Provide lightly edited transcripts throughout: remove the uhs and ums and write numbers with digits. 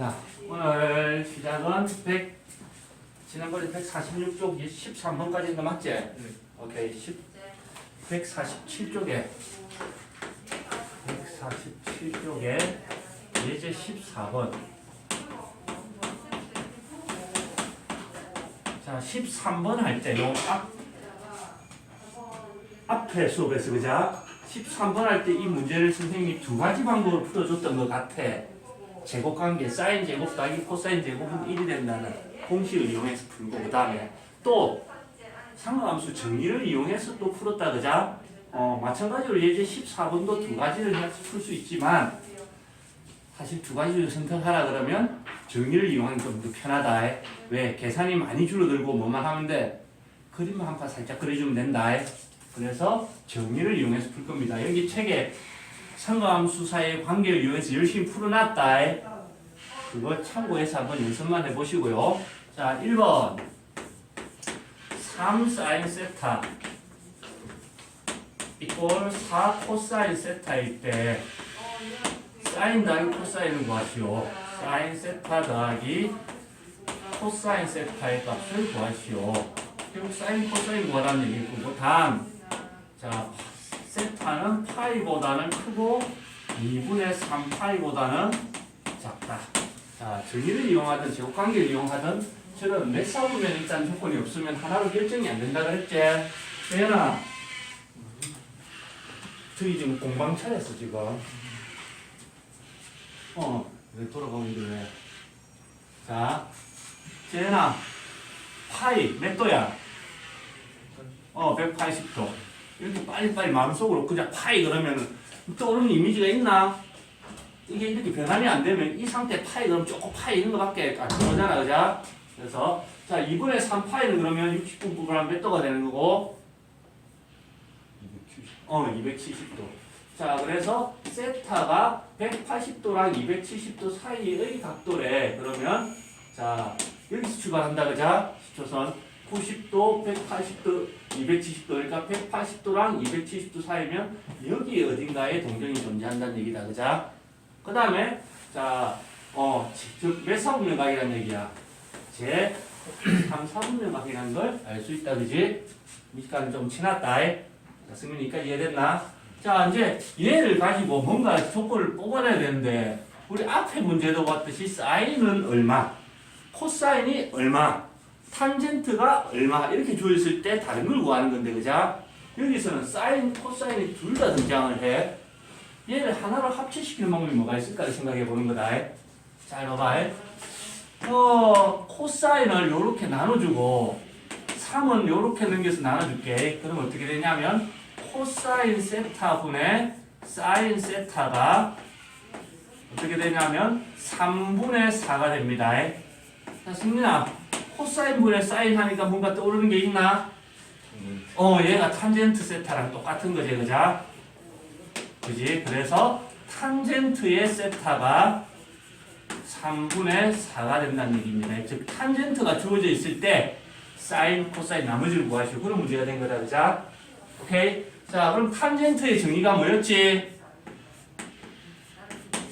자, 오늘 시작은 지난번에 146쪽 13번까지 맞지? 오케이. 147쪽에 예제 14번. 자, 13번 할 때 요 앞에 수업에서 그자 13번 할 때 이 문제를 선생님이 두 가지 방법으로 풀어줬던 것 같아. 제곱관계, 사인 제곱 더하기 코사인 제곱은 1이 된다는 공식을 이용해서 풀고, 그 다음에 또 상호함수 정의를 이용해서 또 풀었다, 그자? 마찬가지로 예제 14번도 두 가지를 해서 풀 수 있지만, 사실 두 가지를 선택하라 그러면 정의를 이용하는 게 좀 더 편하다. 왜? 계산이 많이 줄어들고 뭐만 하면 돼? 그림만 한 판 살짝 그려주면 된다. 그래서 정의를 이용해서 풀 겁니다. 여기 책에 상호함수 사이의 관계를 이용해서 열심히 풀어놨다. 그거 참고해서 한번 연습만 해보시고요. 자, 1번 3 사인 세타 이꼴 4 코사인 세타일 때 사인 더하기 코사인을 구하시오. 사인 세타 더하기 코사인 세타의 값을 구하시오. 결국 사인 코사인 구하라는 얘기고, 단, 자, 세타는 파이보다는 크고 2분의 3 파이보다는 작다. 자, 정의를 이용하든 제곱관계를 이용하든 저는 몇 사보면 일단 조건이 없으면 하나로 결정이 안 된다 그랬지? 재현아, 저기 지금 공방 차렸어 지금. 왜 돌아가는데 왜? 자, 재현아, 파이 몇 도야? 180도. 이렇게 빨리빨리 마음속으로 그냥 파이 그러면은 떠오르는 이미지가 있나? 이게 이렇게 변환이 안 되면 이 상태 파이 그러면 조금 파이 있는 것밖에 안 나오잖아, 그죠? 그래서 자, 2분의 3 파이는 그러면 60분 부분하면 몇 도가 되는 거고? 270도. 자, 그래서 세타가 180도랑 270도 사이의 각도래. 그러면 자, 여기서 출발한다, 그죠? 시초선 90도, 180도, 270도, 그러니까 180도랑 270도 사이면 여기 어딘가에 동경이 존재한다는 얘기다, 그죠? 그 다음에 자, 몇 사분면각이라는 얘기야? 제 3, 4분면각이라는 걸 알 수 있다, 그지? 미식가는 좀 지났다. 자, 승민이까지 이해됐나? 자, 이제 얘를 가지고 뭔가 조건을 뽑아내야 되는데, 우리 앞에 문제도 봤듯이 사인은 얼마, 코사인이 얼마, 탄젠트가 얼마 이렇게 주어졌을 때 다른 걸 구하는 건데, 그죠? 여기서는 사인, 코사인이 둘 다 등장을 해. 얘를 하나로 합체시키는 방법이 뭐가 있을까를 생각해 보는 거다. 잘 봐봐. 코사인을 이렇게 나눠주고 3은 이렇게 넘겨서 나눠줄게. 그럼 어떻게 되냐면 코사인 세타분의 사인 세타가 어떻게 되냐면 3분의 4가 됩니다. 자, 승민아, 코사인 분의 사인 하니까 뭔가 떠오르는 게 있나? 얘가 탄젠트 세타랑 똑같은 거지, 그죠? 그지? 그래서 탄젠트의 세타가 3분의 4가 된다는 얘기입니다. 즉, 탄젠트가 주어져 있을 때 사인, 코사인 나머지를 구하시고 그런 문제가 된 거다, 그죠? 오케이? 자, 그럼 탄젠트의 정의가 뭐였지?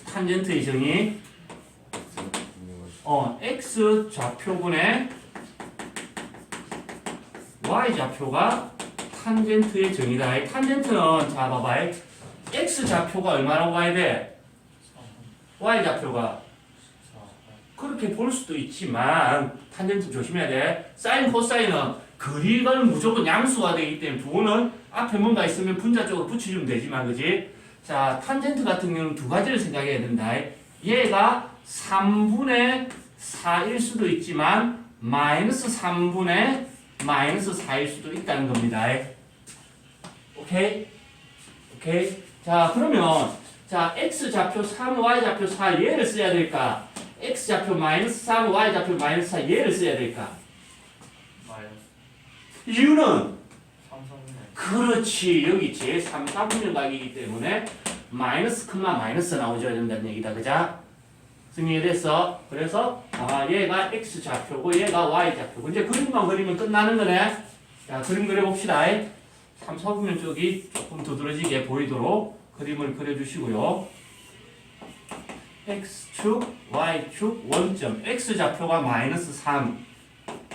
탄젠트의 정의 x 좌표분의 y 좌표가 탄젠트의 정의다. 이 탄젠트는 자 봐봐. x 좌표가 얼마라고 봐야 돼? y 좌표가 그렇게 볼 수도 있지만 탄젠트 조심해야 돼. 사인, 코사인은 그리는 무조건 양수가 되기 때문에 부호는 앞에 뭔가 있으면 분자 쪽으로 붙여주면 되지만, 그지? 자, 탄젠트 같은 경우는 두 가지를 생각해야 된다. 얘가 3분의 4일 수도 있지만 마이너스 3분의 마이너스 4일 수도 있다는 겁니다. 오케이? 오케이? 자, 그러면 자, x 좌표 3, y 좌표 4 얘를 써야 될까? x 좌표 마이너스 3, y 좌표 마이너스 4 얘를 써야 될까? 이유는 그렇지, 여기 제 3, 4분의 각이기 때문에 마이너스 콤마 마이너스 나오줘야 된다는 얘기다, 그자? 승리됐어. 그래서 얘가 x 좌표고 얘가 y 좌표고 이제 그림만 그리면 끝나는 거네. 자, 그림 그려봅시다. 3, 4분면 쪽이 조금 두드러지게 보이도록 그림을 그려주시고요. x축, y축, 원점. x좌표가 마이너스 3,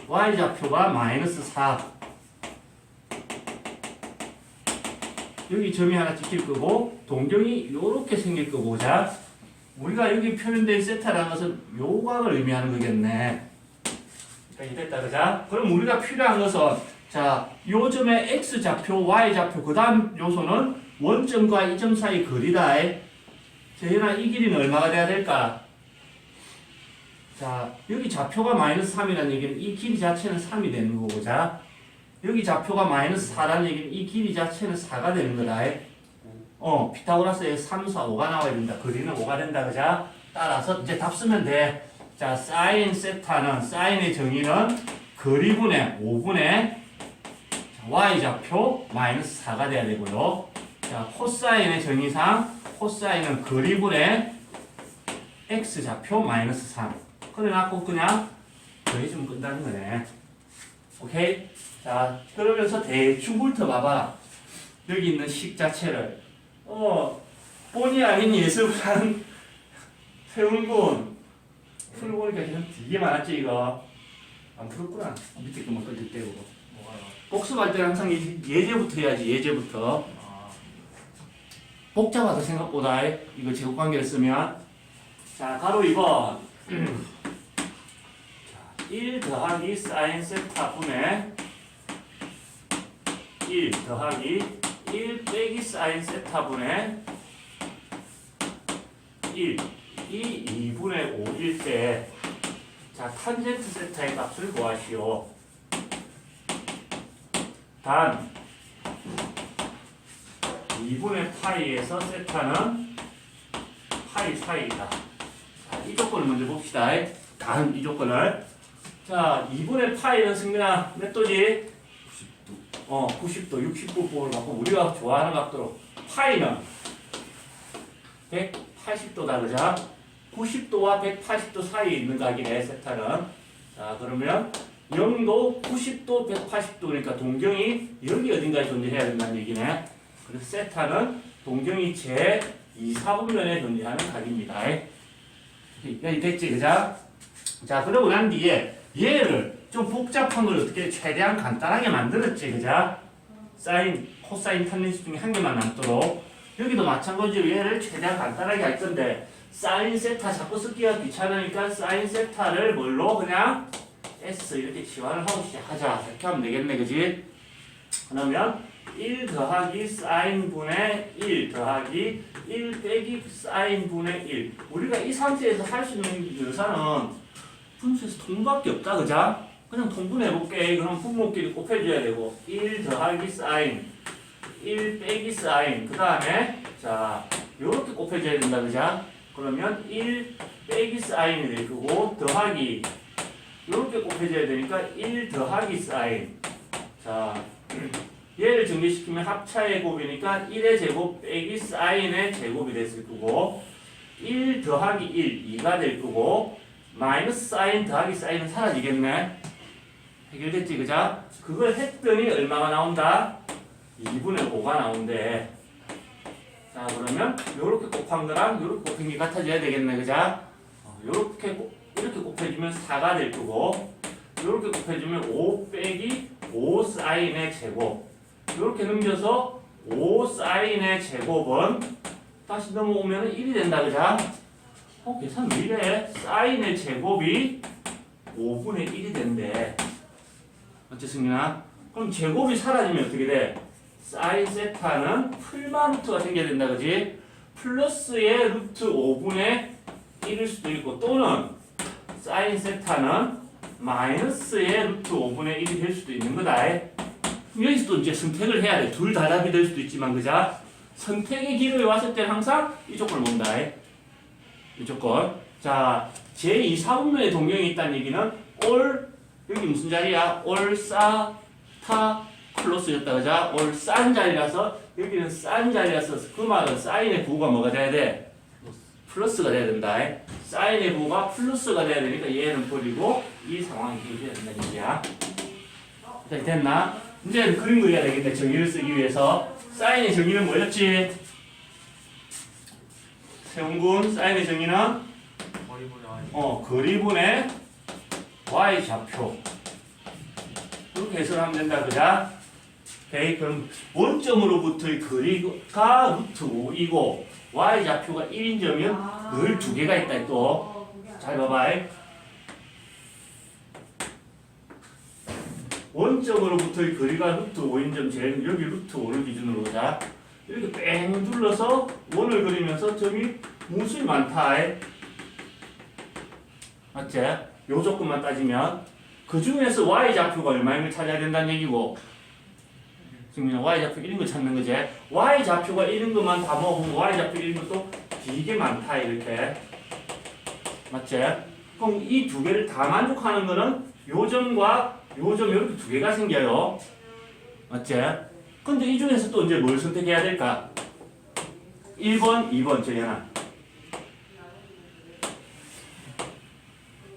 y좌표가 마이너스 4. 여기 점이 하나 찍힐 거고 동경이 요렇게 생길 거고 자 우리가 여기 표현된 세타라는 것은 요 각을 의미하는 거겠네. 여기까지 됐다 그자? 그럼 우리가 필요한 것은 자, 요 점의 x좌표, y좌표 그 다음 요소는 원점과 이 점 사이 거리다. 재현아 이 길이는 얼마가 돼야 될까? 자, 여기 좌표가 마이너스 3이라는 얘기는 이 길이 자체는 3이 되는 거고 자 여기 좌표가 마이너스 4라는 얘기는 이 길이 자체는 4가 되는 거다. 피타고라스에 3, 4, 5가 나와야 된다. 거리는 5가 된다. 그자? 따라서 이제 답 쓰면 돼. 자, 사인 세타는, 사인의 정의는 거리분의 5분의 y좌표 마이너스 4가 돼야 되고요. 자, 코사인의 정의상 코사인은 거리분의 x좌표 마이너스 3. 그래놓고 그냥 더해주면 끝나는 거네. 오케이? 자, 그러면서 대충 훑어봐봐. 여기 있는 식 자체를. 본의 아닌 예습을 한 세운군. 풀어보니까 지금 되게 많았지, 이거. 안 풀었구나. 밑에 것만 끌릴 때고. 복습할 때는 항상 예제부터 해야지, 예제부터. 복잡하다, 생각보다. 이거 제곱관계를 쓰면. 자, 가로 2번. 1 더하기 사인 세타 분의 1 더하기 1 빼기 사인 세타분의 1 이 2분의 5일 때 자, 탄젠트 세타의 값을 구하시오. 단 2분의 파이에서 세타는 파이 사이이다. 자, 이 조건을 먼저 봅시다. 단 이 조건을. 자, 2분의 파이는 승민아 몇 도지? 90도, 69도를 갖고 우리가 좋아하는 각도로 파이는 180도다, 그자? 90도와 180도 사이에 있는 각이네, 세타는. 자, 그러면 0도, 90도, 180도니까 동경이 여기 어딘가에 존재해야 된다는 얘기네. 그래서 세타는 동경이 제 2, 4분면에 존재하는 각입니다. 여기 됐지, 그자? 자, 그러고 난 뒤에 얘를 좀 복잡한 걸 어떻게 최대한 간단하게 만들었지, 그자? 사인, 코사인, 탄젠트 중에 한 개만 남도록. 여기도 마찬가지로 얘를 최대한 간단하게 할 건데, 사인 세타 자꾸 쓰기가 귀찮으니까 사인 세타를 뭘로 그냥 S 이렇게 치환을 하고 시작하자. 이렇게 하면 되겠네, 그지? 그러면 1 더하기 사인 분의 1 더하기 1 빼기 사인 분의 1. 우리가 이 상태에서 할 수 있는 유사는 분수에서 통밖에 없다, 그자? 그냥 통분해볼게. 그럼 분모끼리 곱해줘야 되고 1 더하기 사인 1 빼기 사인 그 다음에 자 요렇게 곱해줘야 된다, 그자? 그러면 1 빼기 사인이 될 거고 더하기 요렇게 곱해줘야 되니까 1 더하기 사인. 자 얘를 정리시키면 합차의 곱이니까 1의 제곱 빼기 사인의 제곱이 됐을 거고 1 더하기 1 2가 될 거고 마이너스 사인 더하기 사인은 사라지겠네. 해결됐지, 그자? 그걸 했더니 얼마가 나온다? 2분의 5가 나온대. 자, 그러면 요렇게 곱한 거랑 요렇게 곱한 게 같아져야 되겠네, 그자? 이렇게 곱해주면 4가 될 거고 요렇게 곱해주면 5 빼기 5 사인의 제곱. 요렇게 넘겨서 5 사인의 제곱은 다시 넘어오면 1이 된다, 그자? 계산 왜 이래? 사인의 제곱이 5분의 1이 된대. 어째 승민아? 그럼 제곱이 사라지면 어떻게 돼? 사인 세타는 풀마 루트가 생겨야 된다, 그지? 플러스의 루트 5분의 1일 수도 있고 또는 사인 세타는 마이너스의 루트 5분의 1이 될 수도 있는 거다. 여기서도 이제 선택을 해야 돼. 둘 다 답이 될 수도 있지만, 그자? 선택의 기로에 왔을 때는 항상 이 조건을 본다. 이 조건. 자, 제2, 4분면의 동경이 있다는 얘기는 여기 무슨 자리야? 싸, 타, 클로스였다, 그자? 싼 자리라서 여기는 싼 자리라서 그 말은 사인의 부호가 뭐가 돼야 돼? 플러스가 돼야 된다. 사인의 부호가 플러스가 돼야 되니까 얘는 버리고 이 상황이 해결돼야 된다는 얘기야. 자, 됐나? 이제 그림 그려야 되겠네. 정의를 쓰기 위해서. 사인의 정의는 뭐였지? 세훈군, 사인의 정의는 거리분의 y좌표 이렇게 해석하면 된다. 그자? 오케이. 그럼 원점으로부터의 거리가 루트 5이고 y좌표가 1인 점은 늘 두 개가 있다. 또 잘 봐봐. 원점으로부터의 거리가 루트 5인 점 제일 여기 루트 5를 기준으로 자 이렇게 뺑 둘러서 원을 그리면서 점이 무수히 많다. 맞지? 요 조건만 따지면 그 중에서 y좌표가 얼마인을 찾아야 된다는 얘기고 지금 y좌표 1인 거 찾는 거지. y좌표가 1인 것만 다 모으면 y좌표 1인 것도 되게 많다. 이렇게 맞지? 그럼 이 두 개를 다 만족하는 거는 요 점과 요 점 이렇게 두 개가 생겨요. 맞지? 근데 이 중에서 또 이제 뭘 선택해야 될까? 1번, 2번 정연아.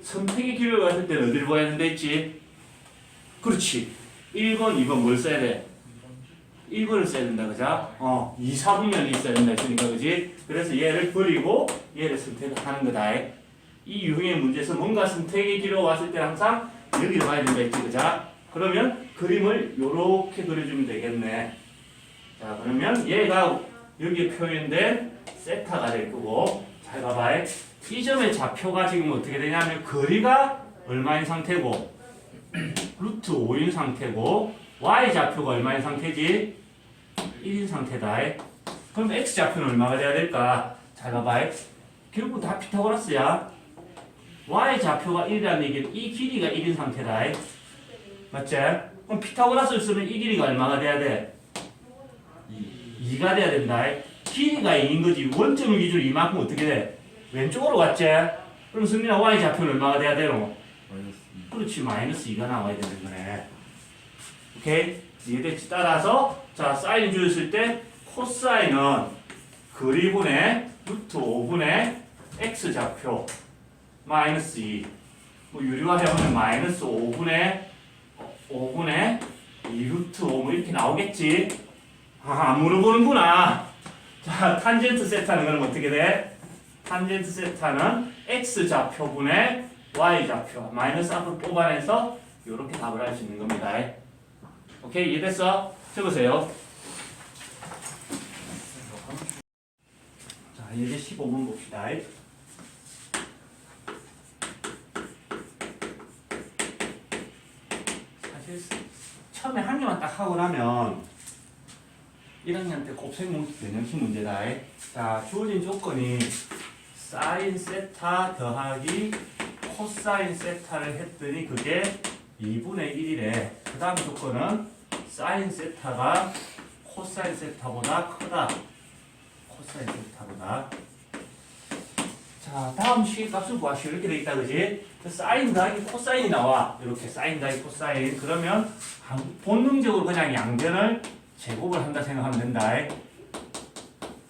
선택의 기회가 왔을 때는 어디를 봐야 된다 했지? 그렇지. 1번, 2번 뭘 써야 돼? 1번을 써야 된다. 그죠? 2, 4분면이 있어야 된다 했으니까 그지? 그래서 얘를 버리고 얘를 선택하는 거다. 이 유형의 문제에서 뭔가 선택의 기회가 왔을 때 항상 여기를 봐야 된다 했지. 그죠? 그러면 그림을 요렇게 그려주면 되겠네. 자, 그러면 얘가 여기에 표현된 세타가 될 거고 잘 봐봐. 이 점의 좌표가 지금 어떻게 되냐면 거리가 얼마인 상태고 루트 5인 상태고 y좌표가 얼마인 상태지? 1인 상태다. 그럼 x좌표는 얼마가 돼야 될까? 잘 봐봐. 결국 다 피타고라스야. y좌표가 1이라는 얘기는 이 길이가 1인 상태다. 맞지? 그럼 피타고라스를 쓰면 이 길이가 얼마가 돼야 돼? 2가 돼야 된다. 길이가 2인 거지. 원점을 기준으로 이만큼 어떻게 돼? 왼쪽으로 갔지? 그럼 승민아 y좌표는 얼마가 돼야 되노? 그렇지. 마이너스 2가 나와야 되는 거네. 오케이? 이해됐지? 따라서 자 사인 주었을 때 코사인은 거리분의 루트 5분의 x좌표 마이너스 2 뭐 유리화해보면 마이너스 5분의 2 루트 5 뭐 이렇게 나오겠지? 안 물어보는구나. 자 탄젠트 세타는 그럼 어떻게 돼? 탄젠트 세타는 x좌표분의 y좌표 마이너스 앞으로 뽑아내서 이렇게 답을 할 수 있는 겁니다. 오케이 이해됐어? 적으세요. 자 이제 15분 봅시다. 사실 처음에 한 개만 딱 하고 나면 1학년 때 곱셈 변형식 문제다. 자 주어진 조건이 사인 세타 더하기 코사인 세타를 했더니 그게 2분의 1이래. 그 다음 조건은 사인 세타가 코사인 세타보다 크다. 코사인 세타보다. 자, 다음 시계값을 구하시오. 이렇게 돼 있다, 그지? 사인 더하기 코사인이 나와. 이렇게 사인 더하기 코사인. 그러면 본능적으로 그냥 양변을 제곱을 한다 생각하면 된다.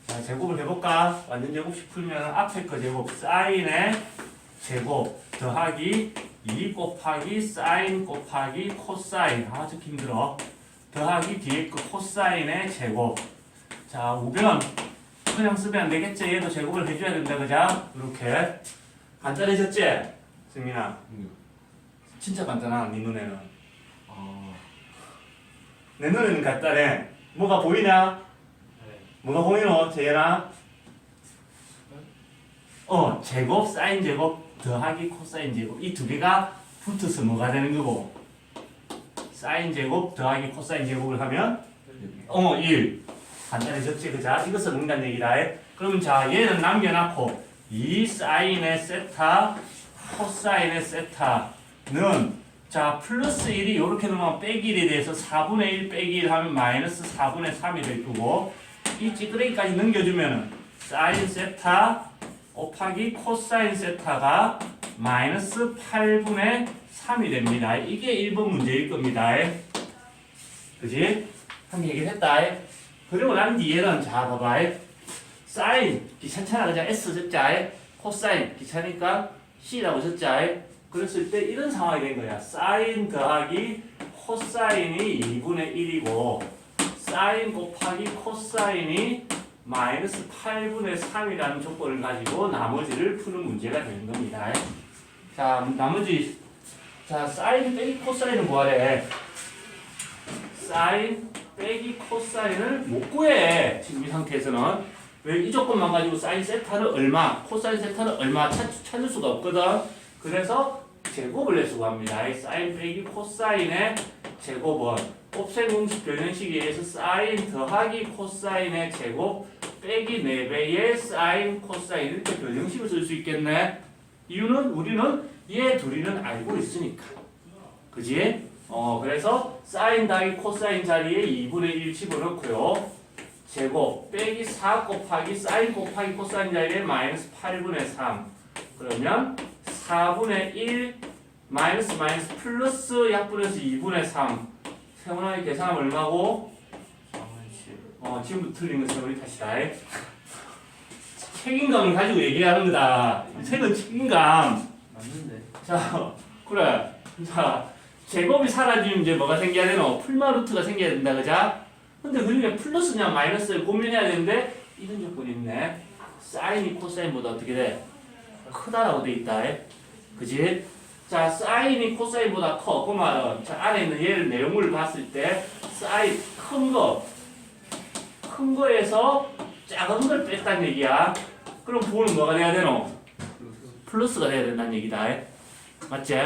자, 제곱을 해볼까? 완전 제곱식 풀면 앞에 거 제곱, 사인의 제곱 더하기 2 곱하기 사인 곱하기 코사인. 아, 듣기 힘들어. 더하기 뒤에 그 코사인의 제곱. 자, 우변. 그냥 쓰면 안 되겠지? 얘도 제곱을 해줘야 된다, 그죠? 이렇게. 간단해졌지? 승민아. 진짜 간단하다, 네 눈에는. 내 눈에는 간단해. 뭐가 보이냐? 뭐가 보이노, 재현아? 제곱, 사인 제곱, 더하기 코사인 제곱. 이 두 개가 붙어서 뭐가 되는 거고? 사인 제곱 더하기 코사인 제곱을 하면 1. 간단해졌지, 그자? 이것을 뭔가 얘기다 해. 그러면 자, 얘는 남겨놨고 2 사인의 세타, 코사인의 세타는 자, 플러스 1이 이렇게 넣으면 빼기 1에 대해서 4분의 1 빼기 1 하면 마이너스 4분의 3이 될 거고 이 찌끄레기까지 넘겨주면은 사인 세타 곱하기 코사인 세타가 마이너스 8분의 3이 됩니다. 이게 1번 문제일 겁니다. 그지? 한번 얘기했다. 그리고 난 뒤에는 자 봐봐. 사인 귀찮잖아. 그냥 S 적자. 코사인 귀찮으니까 C라고 적자. 그랬을 때 이런 상황이 된 거야. 사인 더하기 코사인이 2분의 1이고 사인 곱하기 코사인이 마이너스 8분의 3이라는 조건을 가지고 나머지를 푸는 문제가 되는 겁니다. 자, 나머지 자, 사인 빼기 코사인은 뭐하래? 사인 빼기 코사인을 못 구해. 지금 이 상태에서는. 왜 이 조건만 가지고 사인 세타는 얼마, 코사인 세타는 얼마 찾을 수가 없거든. 그래서 제곱을 내수고 합니다. 사인 빼기 코사인의 제곱은 곱셈 공식 변형식에 의해서 사인 더하기 코사인의 제곱 빼기 4배의 사인 코사인 이렇게 변형식을 쓸 수 있겠네. 이유는 우리는 얘 둘이는 알고 있으니까. 그지? 그래서 사인 더하기 코사인 자리에 2분의 1 집어넣고요. 제곱 빼기 4 곱하기 사인 곱하기 코사인 자리에 마이너스 8분의 3. 그러면 4분의 1 마이너스 플러스 약분해서 2분의 3. 세훈아의 계산하면 얼마고? 지금부터 틀린 거 세훈이 다시다. 책임감을 가지고 얘기하는 거다. 책은 책임감. 맞는데. 자, 그래. 자, 제곱이 사라지면 이제 뭐가 생겨야 되노? 풀마 루트가 생겨야 된다, 그자? 근데 그러니까 플러스냐 마이너스를 고민해야 되는데 이런 조건이 있네. 사인이 코사인보다 어떻게 돼? 크다라고 돼 있다. 그지? 자, 사인이 코사인보다 커. 그 말은 자, 안에 있는 얘를 내용물을 봤을 때 사인 큰 거에서 작은 걸 뺐다는 얘기야. 그럼 부호는 뭐가 돼야 되노? 플러스가 돼야 된다는 얘기다. 맞지?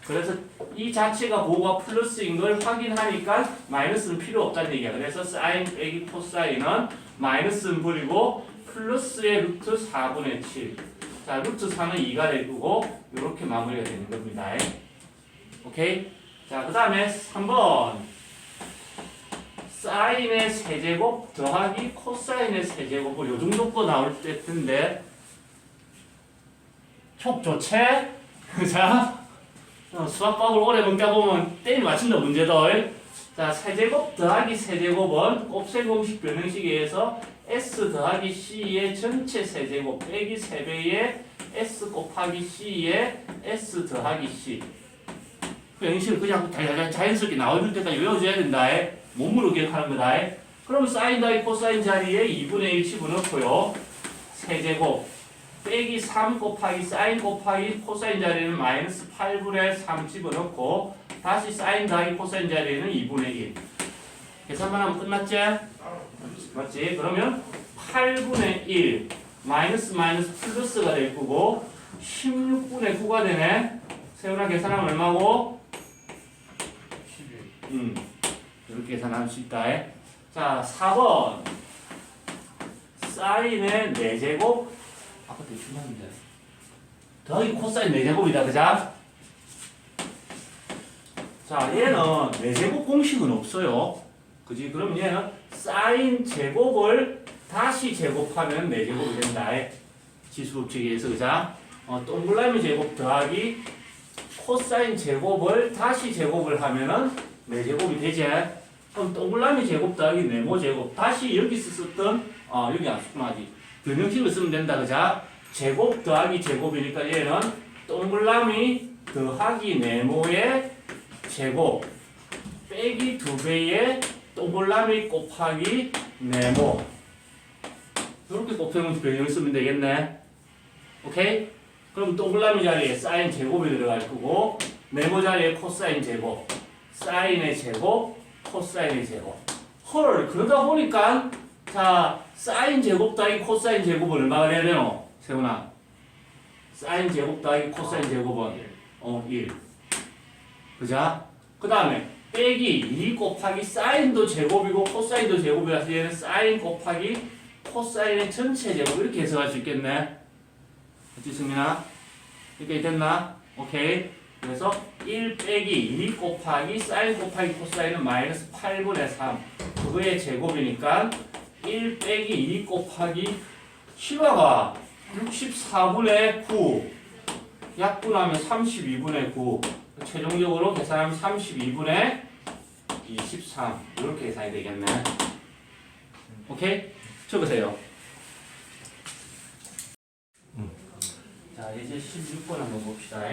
그래서 이 자체가 부호가 플러스인 걸 확인하니까 마이너스는 필요 없다는 얘기야. 그래서 사인 빼기 코사인은 마이너스는 버리고 플러스의 루트 4분의 7. 자, 루트 4는 2가 될 거고 이렇게 마무리가 되는 겁니다. 오케이? 자, 그 다음에 3번 사인의 세제곱 더하기 코사인의 세제곱을 요 정도 거 나올 텐데 촉 좋지? 자, 수학밥을 오래 먹다 보면 때리 맞춘다 문제들. 자, 세제곱 더하기 세제곱은 곱셈 공식 변형식에 의해서 S 더하기 C의 전체 세제곱 빼기 3배의 S 곱하기 C의 S 더하기 C. 그 형식을 그냥 자연스럽게 나와줄 때까지 외워줘야 된다. 몸으로 기억하는 거다. 그럼 사인 더하기 코사인 자리에 2분의 1 집어넣고요. 세제곱 빼기 3 곱하기 사인 곱하기 코사인 자리에는 마이너스 8분의 3 집어넣고 다시 사인 더하기 코사인 자리에는 2분의 1. 계산만 하면 끝났지? 맞지? 그러면 8분의 1 마이너스 플러스가 될 거고 16분의 9가 되네. 세훈아 계산하면 얼마고? 11. 이렇게 계산할 수 있다. 자, 4번 사인의 4제곱 아까 대충 했는데 더하기 코사인 4제곱이다. 그자? 자, 얘는 4제곱 공식은 없어요. 그지? 그럼 얘는 사인 제곱을 다시 제곱하면 4제곱이 된다. 지수법칙에 의해서. 그자? 동그라미 제곱 더하기 코사인 제곱을 다시 제곱을 하면은 4제곱이 되지. 그럼 동그라미 제곱 더하기 네모 제곱 다시 여기서 썼던 여기 안 쓰구나지. 변형식을 쓰면 된다. 그자? 제곱 더하기 제곱이니까 얘는 동그라미 더하기 네모의 제곱 빼기 2배의 동그라미 곱하기 네모 이렇게 곱셈 변형을 쓰면 되겠네. 오케이? 그럼 동그라미 자리에 사인 제곱이 들어갈 거고 네모 자리에 코사인 제곱 사인의 제곱 코사인의 제곱. 헐, 그러다 보니까 자, 사인 제곱 더하기 코사인 제곱은 얼마가 돼야 되노? 세훈아, 사인 제곱 더하기 코사인 제곱은 1. 그자? 그 다음에 빼기 2 곱하기 사인도 제곱이고 코사인도 제곱이라서 얘는 사인 곱하기 코사인의 전체 제곱 이렇게 해석할 수 있겠네. 그치 승민아? 이렇게 됐나? 오케이. 그래서 1 빼기 2 곱하기 사인 곱하기 코사인은 마이너스 8분의 3 그거의 제곱이니까 1 빼기 2 곱하기 실화가 64분의 9 약분하면 32분의 9 최종적으로 계산하면 32분의 23 이렇게 계산이 되겠네. 오케이? 적으세요. 자, 이제 16번 한번 봅시다.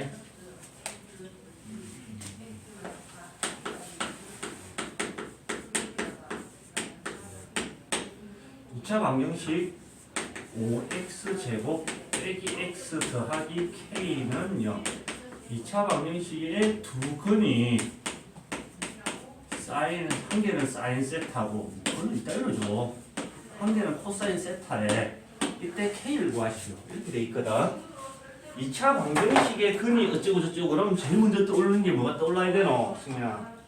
2차 방정식 5x제곱 빼기 x 더하기 k는 0. 2차 방정식의 두 근이 사인, 한 개는 사인 세타고, 그건 이따 이러죠. 한 개는 코사인 세타에 이때 k를 구하시오. 이렇게 돼 있거든. 2차 방정식의 근이 어쩌고 저쩌고 그러면 제일 먼저 떠오르는 게 뭐가 떠올라야 되노? 승민아.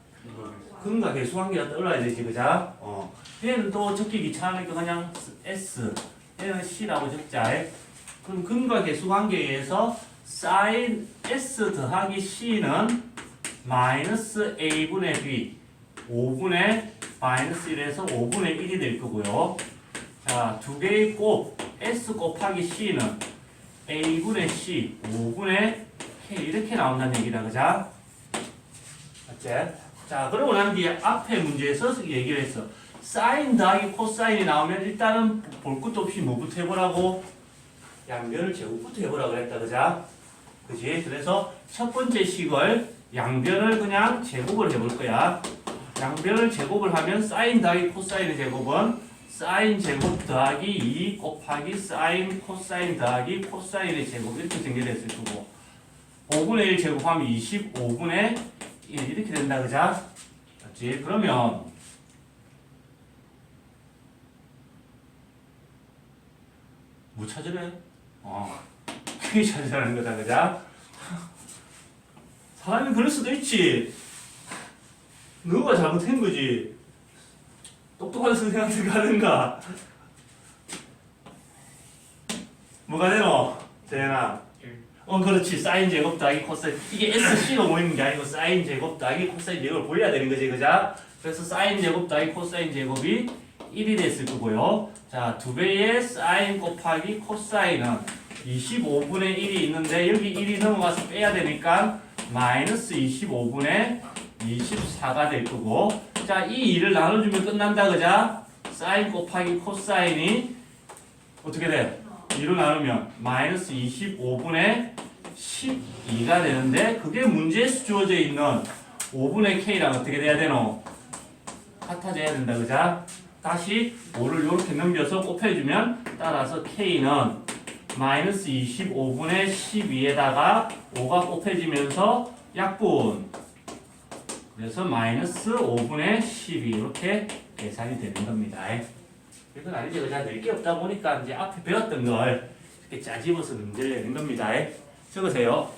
근과 계수관계가 떠올라야 되지, 그자? 얘는 또 적기 귀찮으니까 그냥 S, 얘는 C라고 적자. 그럼 근과 계수관계에 의해서 sin S 더하기 C는 마이너스 A분의 B, 5분의 마이너스 1에서 5분의 1이 될 거고요. 자, 두 개의 곱, S 곱하기 C는 A분의 C, 5분의 K 이렇게 나온다는 얘기다, 그자? 맞지? 자, 그러고 난 뒤에 앞에 문제에서 얘기를 했어. 사인 더하기 코사인이 나오면 일단은 볼 것도 없이 뭐부터 해보라고? 양변을 제곱부터 해보라고 그랬다, 그자? 그지? 그래서 첫 번째 식을 양변을 그냥 제곱을 해볼 거야. 양변을 제곱을 하면 사인 더하기 코사인의 제곱은 사인 제곱 더하기 2 곱하기 사인 코사인 더하기 코사인의 제곱 이렇게 전개됐을 거고 5분의 1 제곱하면 25분의 1 이렇게 된다, 그자? 맞지? 그러면 뭐 찾으래? K 찾으라는 거다, 그자? 사람이 그럴 수도 있지. 너가 잘못한 거지. 똑똑한 선생한테 가는가? 뭐가 되노? 재현아. 그렇지. 사인 제곱 더하기 코사인. 이게 SC가 모이는 게 아니고 사인 제곱 더하기 코사인 제곱을 보여야 되는 거지, 그자? 그래서 사인 제곱 더하기 코사인 제곱이 1이 됐을 거고요. 자, 두 배의 사인 곱하기 코사인은 25분의 1이 있는데 여기 1이 넘어가서 빼야 되니까 마이너스 25분의 24가 될 거고 자, 이 2를 나눠주면 끝난다, 그자? 사인 곱하기 코사인이 어떻게 돼? 2로 나누면 마이너스 25분의 12가 되는데 그게 문제에서 주어져 있는 5분의 k랑 어떻게 돼야 되노? 같아져야 된다, 그자? 다시 5를 이렇게 넘겨서 곱해주면 따라서 k는 마이너스 25분의 12에다가 5가 곱해지면서 약분 그래서 마이너스 5분의 12 이렇게 계산이 되는 겁니다. 이건 아니죠. 그냥 낼 게 없다 보니까 이제 앞에 배웠던 걸 이렇게 짜집어서 문제를 내는 겁니다. 적으세요.